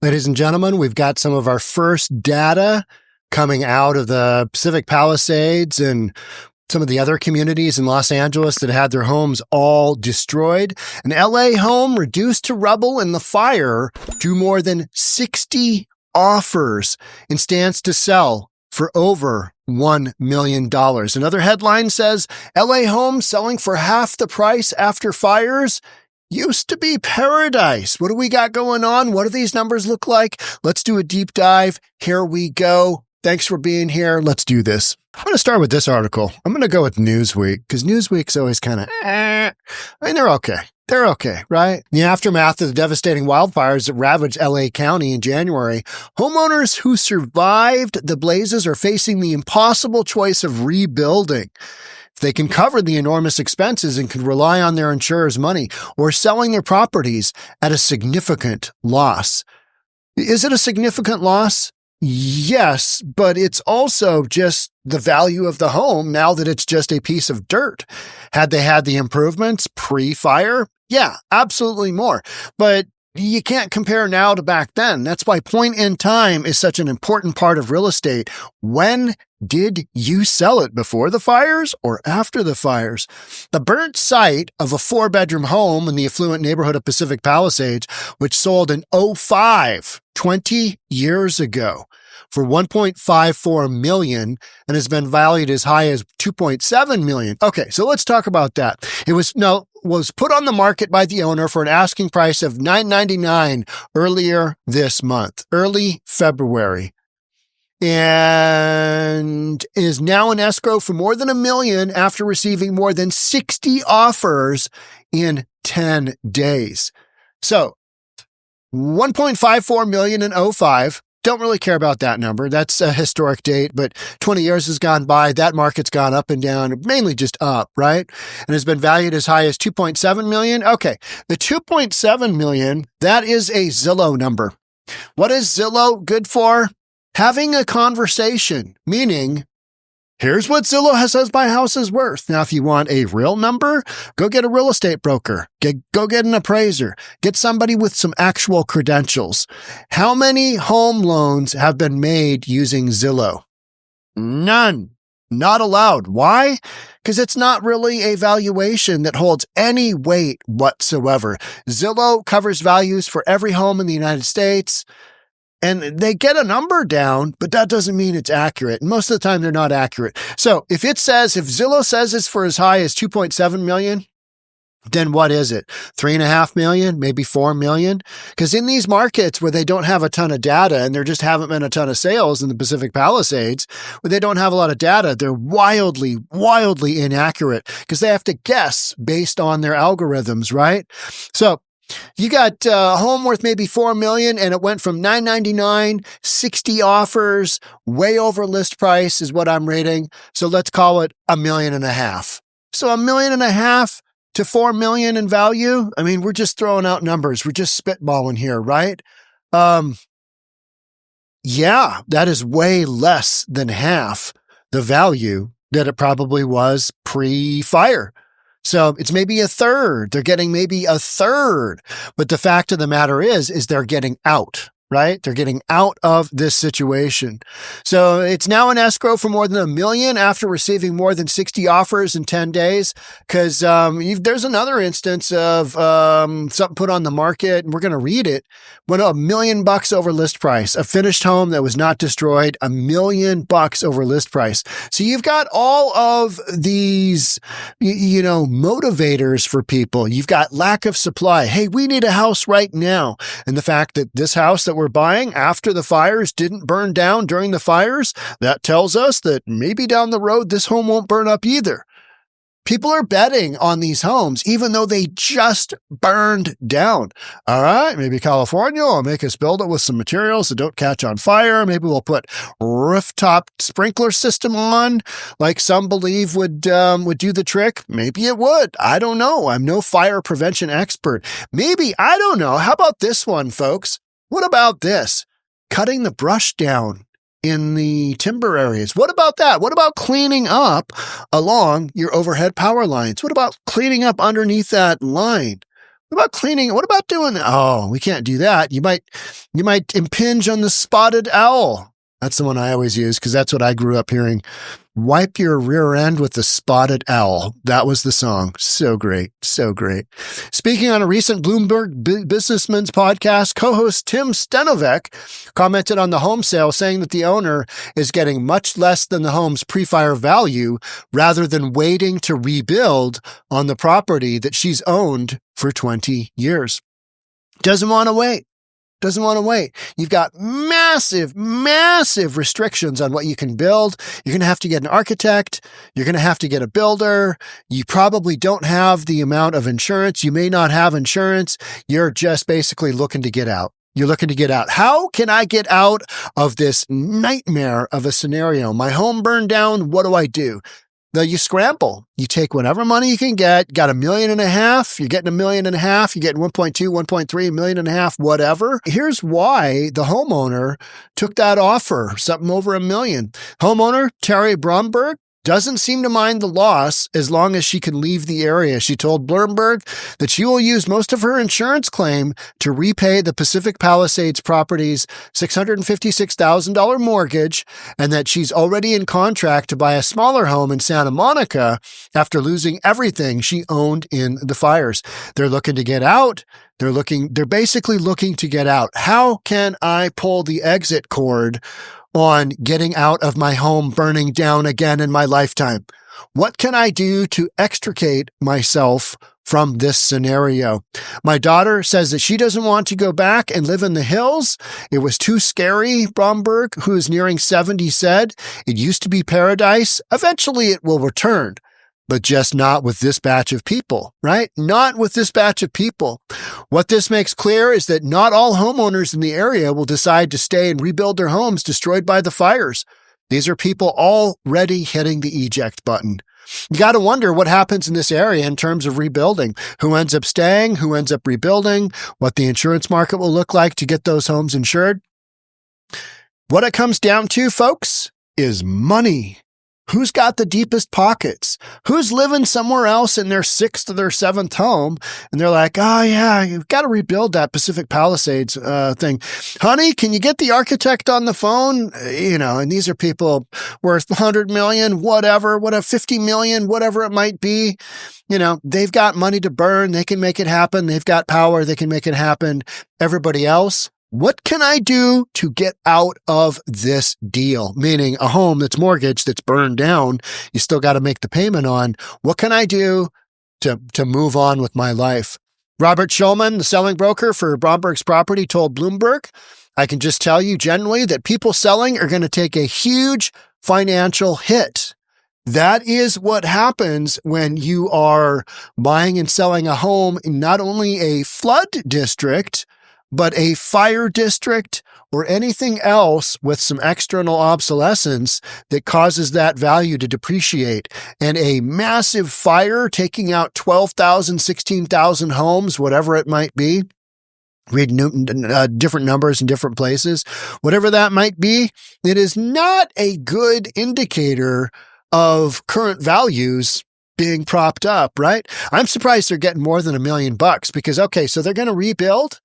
Ladies and gentlemen, we've got some of our first data coming out of the Pacific Palisades and some of the other communities in Los Angeles that had their homes all destroyed. An LA home reduced to rubble in the fire drew more than 60 offers and stands to sell for over $1 million. Another headline says, LA home selling for half the price after fires. Used to be paradise. What do we got going on? What do these numbers look like? Let's do a deep dive. Here we go. Thanks for being here. Let's do this. I'm going to start with this article. I'm going to go with Newsweek because Newsweek's always kind of, I mean, they're okay. They're okay, right? In the aftermath of the devastating wildfires that ravaged LA County in January, homeowners who survived the blazes are facing the impossible choice of rebuilding. They can cover the enormous expenses and can rely on their insurer's money or selling their properties at a significant loss. Is it a significant loss? Yes, but it's also just the value of the home now that it's just a piece of dirt. Had they had the improvements pre-fire? Yeah, absolutely more. But you can't compare now to back then. That's why point in time is such an important part of real estate. When did you sell it? Before the fires or after the fires? The burnt site of a 4-bedroom home in the affluent neighborhood of Pacific Palisades, which sold in 2005, 20 years ago, for $1.54 million and has been valued as high as $2.7 million. Okay, so let's talk about that. It was put on the market by the owner for an asking price of $999 earlier this month, early February, and is now in escrow for more than $1 million after receiving more than 60 offers in 10 days. So $1.54 million in 2005. Don't really care about that number. That's a historic date, but 20 years has gone by. That market's gone up and down, mainly just up, right? And has been valued as high as $2.7 million. Okay. The $2.7 million, that is a Zillow number. What is Zillow good for? Having a conversation, meaning, here's what Zillow says my house is worth. Now, if you want a real number, go get a real estate broker. Go get an appraiser. Get somebody with some actual credentials. How many home loans have been made using Zillow? None. Not allowed. Why? Because it's not really a valuation that holds any weight whatsoever. Zillow covers values for every home in the United States. And they get a number down, but that doesn't mean it's accurate. And most of the time, they're not accurate. So if Zillow says it's for as high as $2.7 million, then what is it? $3.5 million, maybe $4 million? Because in these markets where they don't have a ton of data and there just haven't been a ton of sales in the Pacific Palisades, where they don't have a lot of data, they're wildly, wildly inaccurate because they have to guess based on their algorithms, right? So you got a home worth maybe $4 million and it went from $999, 60 offers, way over list price is what I'm rating. So let's call it $1.5 million. So $1.5 million to $4 million in value. I mean, we're just throwing out numbers. We're just spitballing here, right? Yeah, that is way less than half the value that it probably was pre-fire. So it's maybe a third. They're getting maybe a third. But the fact of the matter is they're getting out, right? They're getting out of this situation. So it's now in escrow for more than $1 million after receiving more than 60 offers in 10 days. Because there's another instance of something put on the market, and we're going to read it. Went $1 million over list price. A finished home that was not destroyed, $1 million over list price. So you've got all of these, motivators for people. You've got lack of supply. Hey, we need a house right now. And the fact that this house that we're buying after the fires didn't burn down during the fires, that tells us that maybe down the road, this home won't burn up either. People are betting on these homes, even though they just burned down. All right, maybe California will make us build it with some materials that don't catch on fire. Maybe we'll put rooftop sprinkler system on, like some believe would do the trick. Maybe it would. I don't know. I'm no fire prevention expert. Maybe, I don't know. How about this one, folks? What about this? Cutting the brush down in the timber areas. What about that? What about cleaning up along your overhead power lines? What about cleaning up underneath that line? What about cleaning? What about doing? Oh, we can't do that. You might impinge on the spotted owl. That's the one I always use because that's what I grew up hearing. Wipe your rear end with the spotted owl. That was the song. So great. So great. Speaking on a recent Bloomberg Businessman's podcast, co-host Tim Stenovec commented on the home sale saying that the owner is getting much less than the home's pre-fire value rather than waiting to rebuild on the property that she's owned for 20 years. Doesn't want to wait. Doesn't want to wait. You've got massive, massive restrictions on what you can build. You're going to have to get an architect. You're going to have to get a builder. You probably don't have the amount of insurance. You may not have insurance. You're just basically looking to get out. You're looking to get out. How can I get out of this nightmare of a scenario? My home burned down. What do I do? Now you scramble. You take whatever money you can get. Got $1.5 million. You're getting $1.5 million. You're getting 1.2, 1.3, $1.5 million, whatever. Here's why the homeowner took that offer, something over $1 million. Homeowner Terry Bromberg doesn't seem to mind the loss as long as she can leave the area. She told Bloomberg that she will use most of her insurance claim to repay the Pacific Palisades property's $656,000 mortgage, and that she's already in contract to buy a smaller home in Santa Monica after losing everything she owned in the fires. They're looking to get out. They're basically looking to get out. How can I pull the exit cord on getting out of my home burning down again in my lifetime? What can I do to extricate myself from this scenario? My daughter says that she doesn't want to go back and live in the hills. It was too scary, Bromberg, who is nearing 70, said. It used to be paradise. Eventually it will return, but just not with this batch of people, right? Not with this batch of people. What this makes clear is that not all homeowners in the area will decide to stay and rebuild their homes destroyed by the fires. These are people already hitting the eject button. You got to wonder what happens in this area in terms of rebuilding. Who ends up staying? Who ends up rebuilding? What the insurance market will look like to get those homes insured? What it comes down to, folks, is money. Who's got the deepest pockets? Who's living somewhere else in their 6th or their 7th home? And they're like, oh yeah, you've got to rebuild that Pacific Palisades thing. Honey, can you get the architect on the phone? And these are people worth 100 million, whatever, 50 million, whatever it might be. They've got money to burn. They can make it happen. They've got power. They can make it happen. Everybody else, what can I do to get out of this deal? Meaning a home that's mortgaged, that's burned down, you still got to make the payment on. What can I do to move on with my life? Robert Schulman, the selling broker for Bromberg's property, told Bloomberg, I can just tell you generally that people selling are going to take a huge financial hit. That is what happens when you are buying and selling a home in not only a flood district, but a fire district or anything else with some external obsolescence that causes that value to depreciate. And a massive fire taking out 12,000, 16,000 homes, whatever it might be, read different numbers in different places, whatever that might be, it is not a good indicator of current values being propped up, right? I'm surprised they're getting more than $1 million because, okay, so they're going to rebuild.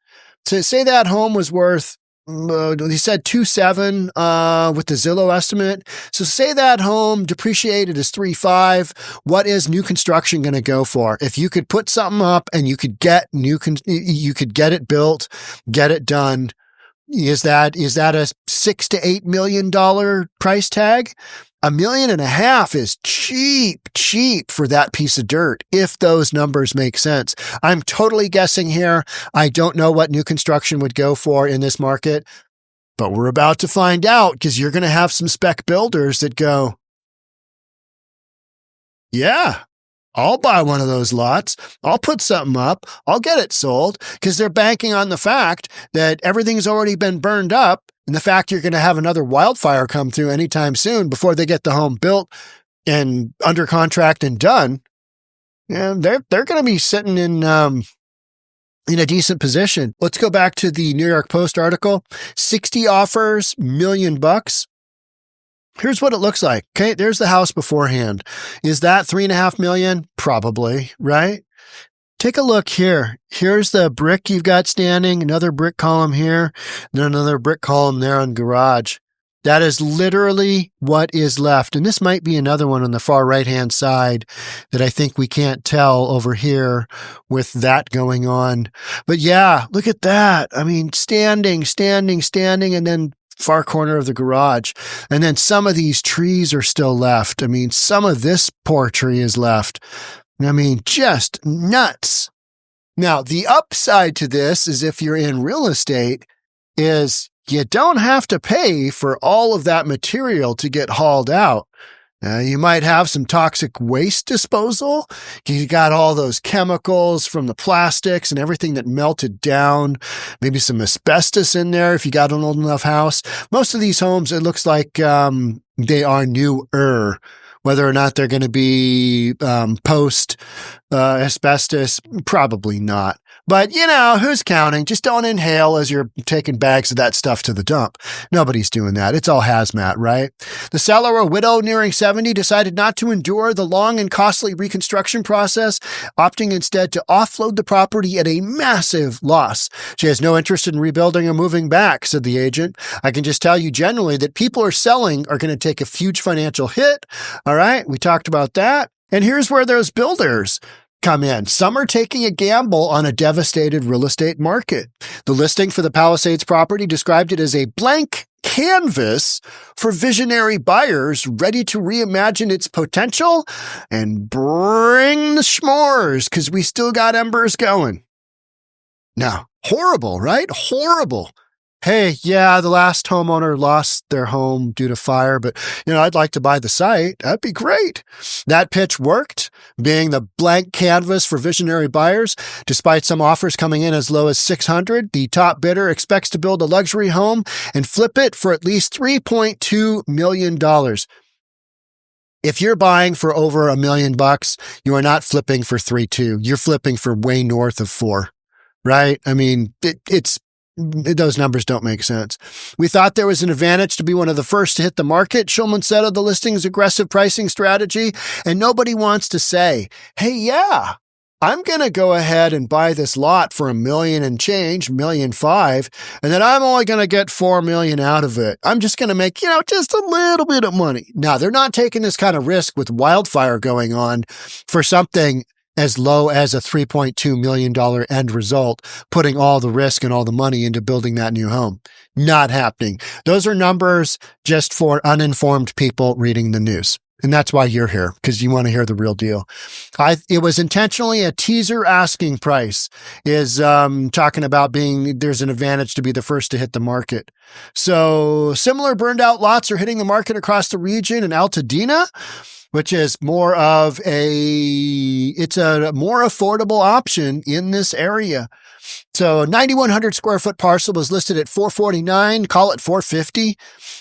So say that home was worth, he said 2.7 with the Zillow estimate. So say that home depreciated as 3.5. What is new construction going to go for? If you could put something up and you could get you could get it built, get it done. Is that a $6 to $8 million price tag? $1.5 million is cheap for that piece of dirt, if those numbers make sense. I'm totally guessing here. I don't know what new construction would go for in this market, but we're about to find out because you're going to have some spec builders that go, yeah, I'll buy one of those lots. I'll put something up. I'll get it sold because they're banking on the fact that everything's already been burned up and the fact you're going to have another wildfire come through anytime soon before they get the home built and under contract and done. And they're going to be sitting in a decent position. Let's go back to the New York Post article. 60 offers, $1 million. Here's what it looks like. Okay, there's the house beforehand. Is that $3.5 million? Probably, right? Take a look here. Here's the brick you've got standing, another brick column here, and another brick column there on garage. That is literally what is left. And this might be another one on the far right-hand side that I think we can't tell over here with that going on. But yeah, look at that. I mean, standing, and then far corner of the garage. And then some of these trees are still left. I mean, some of this poor tree is left. I mean, just nuts. Now, the upside to this is if you're in real estate is you don't have to pay for all of that material to get hauled out. You might have some toxic waste disposal. You got all those chemicals from the plastics and everything that melted down. Maybe some asbestos in there if you got an old enough house. Most of these homes, it looks like they are newer. Whether or not they're going to be post asbestos, probably not. But, who's counting? Just don't inhale as you're taking bags of that stuff to the dump. Nobody's doing that. It's all hazmat, right? The seller, a widow nearing 70, decided not to endure the long and costly reconstruction process, opting instead to offload the property at a massive loss. She has no interest in rebuilding or moving back, said the agent. I can just tell you generally that people are selling are going to take a huge financial hit. All right, we talked about that. And here's where those builders come in. Some are taking a gamble on a devastated real estate market. The listing for the Palisades property described it as a blank canvas for visionary buyers ready to reimagine its potential and bring the s'mores because we still got embers going. Now, horrible, right? Horrible. Hey, yeah, the last homeowner lost their home due to fire, but, I'd like to buy the site. That'd be great. That pitch worked, being the blank canvas for visionary buyers. Despite some offers coming in as low as $600, the top bidder expects to build a luxury home and flip it for at least $3.2 million. If you're buying for over $1 million, you are not flipping for 3.2. You're flipping for way north of 4, right? I mean, those numbers don't make sense. We thought there was an advantage to be one of the first to hit the market, Schulman said of the listing's aggressive pricing strategy, and nobody wants to say, hey, yeah, I'm going to go ahead and buy this lot for $1 million and change, $1.5 million, and then I'm only going to get $4 million out of it. I'm just going to make, just a little bit of money. Now, they're not taking this kind of risk with Wildfire going on for something as low as a $3.2 million end result, putting all the risk and all the money into building that new home. Not happening. Those are numbers just for uninformed people reading the news. And that's why you're here, because you want to hear the real deal. It was intentionally a teaser asking price, is talking about there's an advantage to be the first to hit the market. So similar burned out lots are hitting the market across the region in Altadena, which is more of it's a more affordable option in this area. So a 9,100 square foot parcel was listed at $449, call it $450,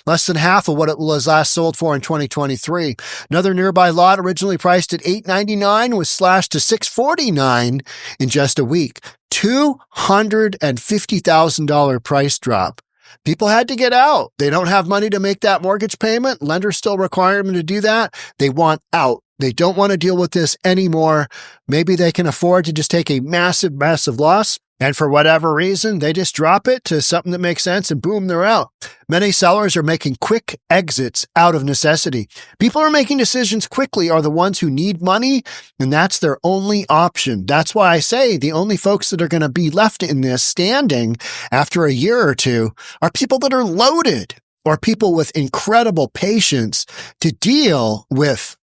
less than half of what it was last sold for in 2023. Another nearby lot originally priced at $899 was slashed to $649 in just a week. $250,000 price drop. People had to get out. They don't have money to make that mortgage payment. Lenders still require them to do that. They want out. They don't want to deal with this anymore. Maybe they can afford to just take a massive, massive loss. And for whatever reason, they just drop it to something that makes sense and boom, they're out. Many sellers are making quick exits out of necessity. People who are making decisions quickly are the ones who need money, and that's their only option. That's why I say the only folks that are going to be left in this standing after a year or two are people that are loaded or people with incredible patience to deal with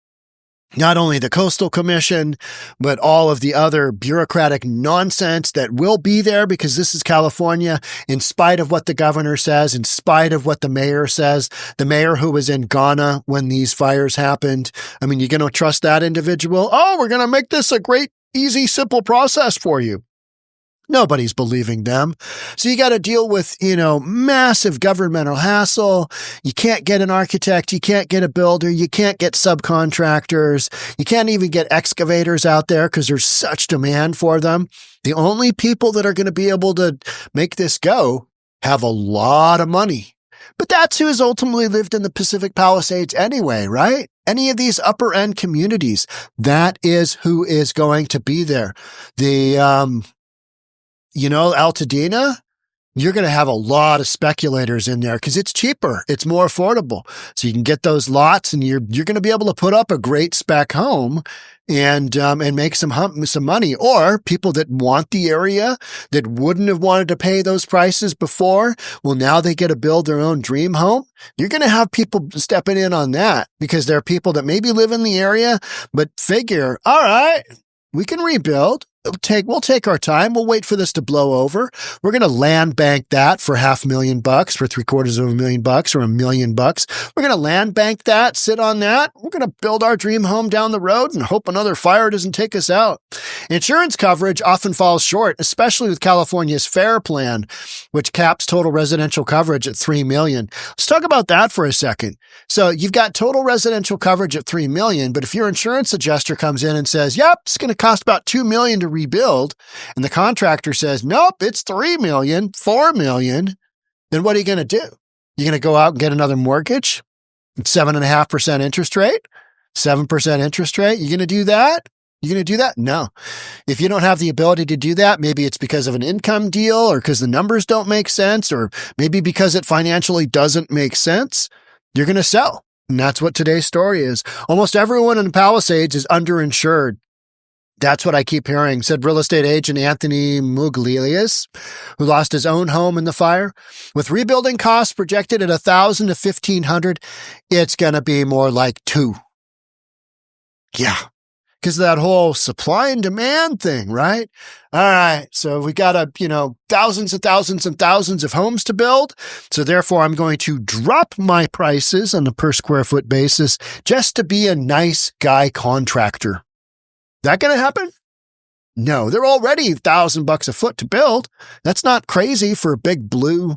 not only the Coastal Commission, but all of the other bureaucratic nonsense that will be there because this is California, in spite of what the governor says, in spite of what the mayor says, the mayor who was in Ghana when these fires happened. I mean, you're going to trust that individual? Oh, we're going to make this a great, easy, simple process for you. Nobody's believing them. So you got to deal with, massive governmental hassle. You can't get an architect. You can't get a builder. You can't get subcontractors. You can't even get excavators out there because there's such demand for them. The only people that are going to be able to make this go have a lot of money But that's who has ultimately lived in the Pacific Palisades anyway, right? Any of these upper end communities, that is who is going to be there. The, Altadena, you're going to have a lot of speculators in there because it's cheaper. It's more affordable. So you can get those lots and you're going to be able to put up a great spec home and make some money. Or people that want the area that wouldn't have wanted to pay those prices before, well, now they get to build their own dream home. You're going to have people stepping in on that because there are people that maybe live in the area, but figure, all right, we can rebuild. We'll take our time. We'll wait for this to blow over. We're going to land bank that for $500,000, for $750,000 or $1 million. We're going to land bank that, sit on that. We're going to build our dream home down the road and hope another fire doesn't take us out. Insurance coverage often falls short, especially with California's FAIR plan, which caps total residential coverage at $3 million. Let's talk about that for a second. So you've got total residential coverage at $3 million, but if your insurance adjuster comes in and says, yep, it's going to cost about $2 million to rebuild, and the contractor says, nope, it's $3 million, $4 million, then what are you going to do? You're going to go out and get another mortgage at 7.5% interest rate, 7% interest rate. You're going to do that? You're going to do that? No. If you don't have the ability to do that, maybe it's because of an income deal or because the numbers don't make sense, or maybe because it financially doesn't make sense, you're going to sell. And that's what today's story is. Almost everyone in the Palisades is underinsured. That's what I keep hearing, said real estate agent Anthony Muglias, who lost his own home in the fire. With rebuilding costs projected at $1,000 to $1,500, it's going to be more like $2,000. Yeah, because of that whole supply and demand thing, right? All right, so we got thousands and thousands and thousands of homes to build. So therefore, I'm going to drop my prices on a per square foot basis just to be a nice guy contractor. That going to happen? No, they're already $1,000 a foot to build. That's not crazy for a big blue,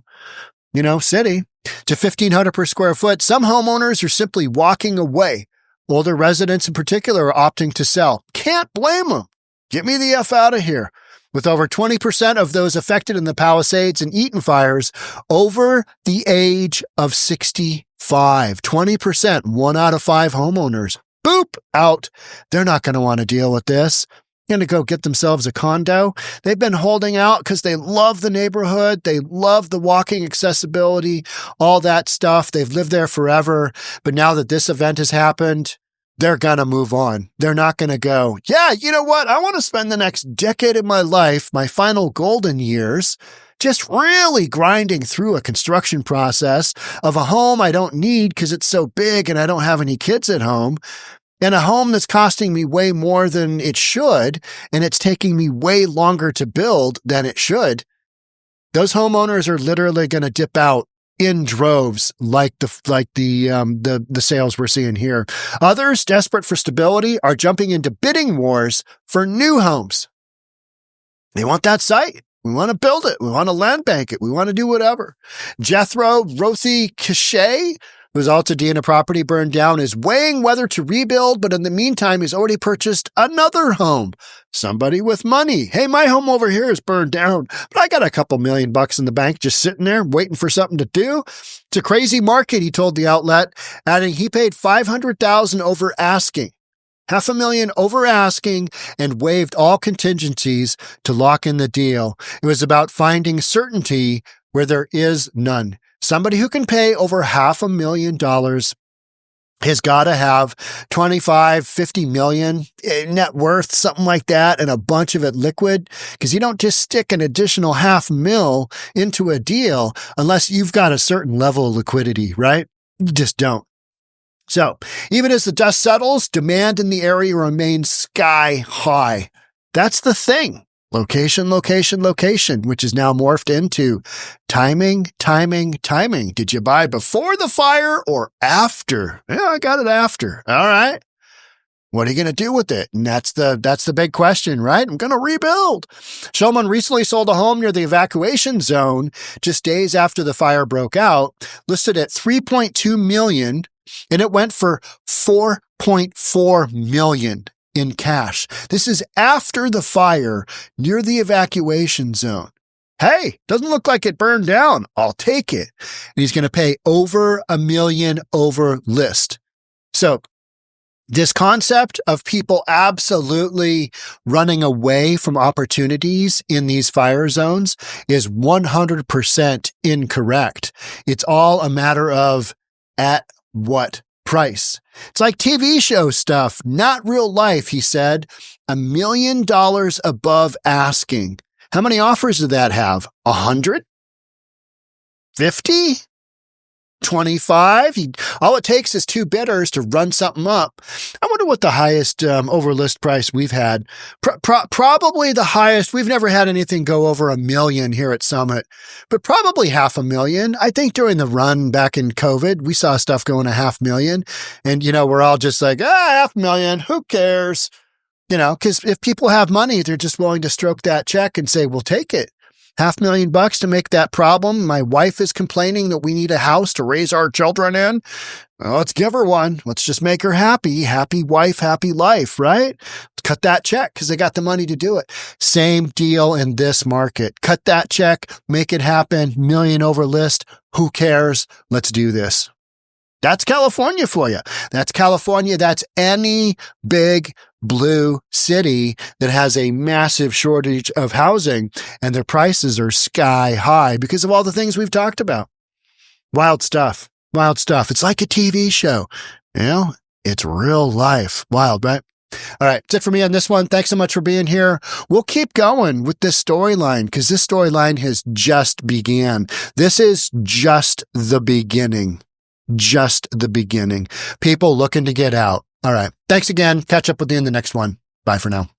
city. To $1,500 per square foot, some homeowners are simply walking away. Older residents in particular are opting to sell. Can't blame them. Get me the F out of here. With over 20% of those affected in the Palisades and Eaton fires over the age of 65. 20%, 1 out of 5 homeowners. Boop, out. They're not going to want to deal with this. They're going to go get themselves a condo. They've been holding out because they love the neighborhood. They love the walking accessibility, all that stuff. They've lived there forever. But now that this event has happened, they're going to move on. They're not going to go, yeah, you know what? I want to spend the next decade of my life, my final golden years, just really grinding through a construction process of a home I don't need because it's so big and I don't have any kids at home, and a home that's costing me way more than it should, and it's taking me way longer to build than it should. Those homeowners are literally going to dip out in droves like the sales we're seeing here. Others, desperate for stability, are jumping into bidding wars for new homes. They want that site. We want to build it. We want to land bank it. We want to do whatever. Jethro Rothi-Cachet, whose Altadena property burned down, is weighing whether to rebuild, but in the meantime, he's already purchased another home. Somebody with money. Hey, my home over here is burned down, but I got a couple $1 million in the bank just sitting there waiting for something to do. It's a crazy market, he told the outlet, adding he paid $500,000 over asking. $500,000 over asking, and waived all contingencies to lock in the deal. It was about finding certainty where there is none. Somebody who can pay over $500,000 has got to have 25, 50 million net worth, something like that, and a bunch of it liquid, because you don't just stick an additional $500,000 into a deal unless you've got a certain level of liquidity, right? You just don't. So even as the dust settles, demand in the area remains sky high. That's the thing. Location, location, location, which is now morphed into timing, timing, timing. Did you buy before the fire or after? Yeah, I got it after. All right. What are you going to do with it? And that's the big question, right? I'm going to rebuild. Shulman recently sold a home near the evacuation zone just days after the fire broke out, listed at $3.2 million, and it went for $4.4 million in cash. This is after the fire near the evacuation zone. Hey, doesn't look like it burned down. I'll take it. And he's going to pay over $1 million over list. So this concept of people absolutely running away from opportunities in these fire zones is 100% incorrect. It's all a matter of at what price. It's like TV show stuff, not real life, he said. $1 million above asking. How many offers did that have? 100? 50? 25? All it takes is 2 bidders to run something up. I wonder what the highest over list price we've had. Probably the highest. We've never had anything go over $1 million here at Summit, but probably $500,000. I think during the run back in COVID, we saw stuff going $500,000. And, we're all just like, $500,000, who cares? Because if people have money, they're just willing to stroke that check and say, we'll take it. $500,000 to make that problem. My wife is complaining that we need a house to raise our children in. Well, let's give her one. Let's just make her happy. Happy wife, happy life, right? Cut that check because they got the money to do it. Same deal in this market. Cut that check, make it happen. $1 million over list. Who cares? Let's do this. That's California for you. That's California. That's any big blue city that has a massive shortage of housing and their prices are sky high because of all the things we've talked about. Wild stuff. Wild stuff. It's like a TV show. It's real life. Wild, right? All right. That's it for me on this one. Thanks so much for being here. We'll keep going with this storyline because this storyline has just began. This is just the beginning. Just the beginning. People looking to get out. All right. Thanks again. Catch up with you in the next one. Bye for now.